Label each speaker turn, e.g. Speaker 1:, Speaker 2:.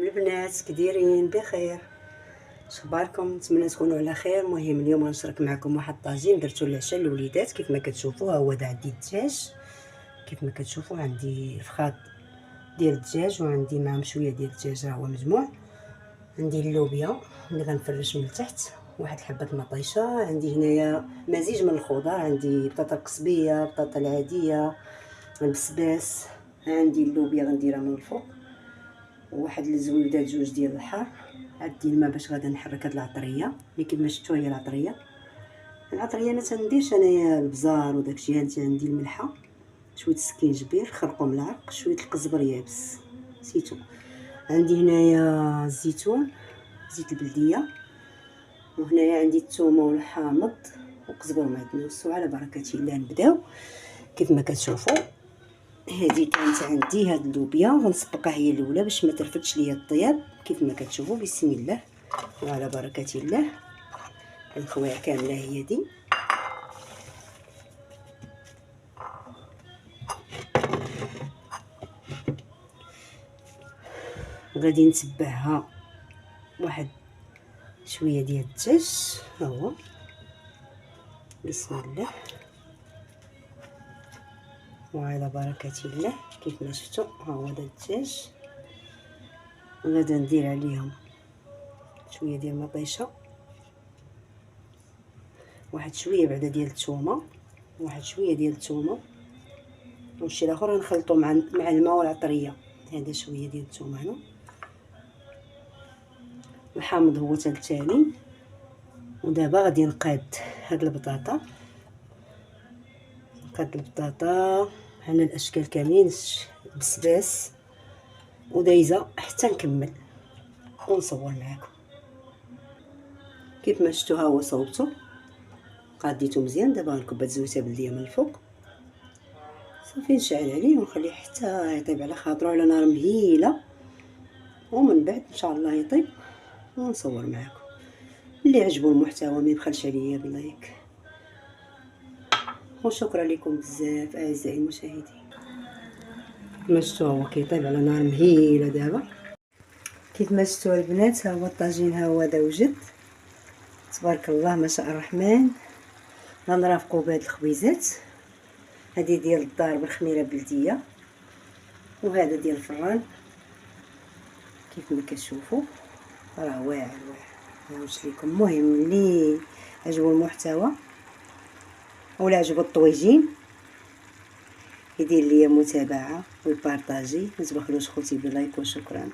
Speaker 1: البنات كديرين بخير؟ شخباركم؟ نتمنى تكونوا على خير. المهم اليوم غنشارك معكم واحد الطاجين درتو للعشاء للوليدات. كيف ما كتشوفوا ها هو عندي الدجاج، كيف ما كتشوفوا عندي الفخاط ديال الدجاج وعندي معهم شويه ديال الدجاج ها هو مجموع. عندي اللوبيا اللي غنفرش من التحت، واحد الحبه المطيشه. عندي هنايا مزيج من الخضر، عندي بطاطا القصبيه، بطاطا العاديه، البسباس. عندي اللوبيا غنديرها من الفوق، وواحد الزويدات جوج ديال الحار. عندي الماء باش غادا نحرك هاد العطريه اللي كيما شفتوا هي العطريه ما تنديرش انايا البزار وداكشي. هانت عندي الملحه، شويه السكينجبير، خرقوم العرق، شويه القزبر يابس سيتو. عندي هنايا الزيتون، زيت البلديه، وهنايا عندي الثومه والحامض وقزبر معدنوس. وعلى بركه الله نبداو. كيف ما كتشوفوا هذه كانت عندي هاد اللوبيا، غنسبقها هي الاولى باش ما ترفدش ليا الطياب. كيف ما كتشوفوا بسم الله وعلى بركه الله. الخوايع كامله هي دي. غادي نتبعها واحد شويه ديال الدجاج، ها هو بسم الله وعلى بركه الله. كيف ما شفتوا ها هو دا الدجاج. غادا ندير عليهم شويه ديال المطيشه، واحد شويه بعدا ديال الثومه، واحد شويه ديال الثومه، والشي الاخر غنخلطو مع الماء والعطريه. هذا شويه ديال الثومه هنا. الحامض هو تالي. ودابا غادي نقاد هاد البطاطا، نقاد البطاطا على الاشكال كاملين، بسباس ودايزه حتى نكمل ونصور معكم. كيف ما شفتوا ها هو صوبته قاديته مزيان. دابا غنكب هاد الزويته بلديه من الفوق صافي، نشعل عليه ونخليه حتى يطيب على خاطرو على نار مهيله، ومن بعد ان شاء الله يطيب ونصور معكم. اللي عجبو المحتوى ما يبخلش عليا باللايك. وشكرا لكم بزاف اعزائي المشاهدين. كما شفتوا هو كيطيب على نار مهيله دابا. كيف ما شفتوا البنات ها هو الطاجين، ها هو دا وجد تبارك الله ما شاء الرحمن. غنرافقوا بهاد الخبيزات. هذه ديال الدار بالخميره بلديه، وهذا ديال الفران. كيف ما كتشوفوا راه واعر واش ليكم. المهم اللي عجبو المحتوى ولا عجبو الطويجين يدير ليا متابعه ويبارطاجي. ما تبخلوش خوتي بلايك وشكرا.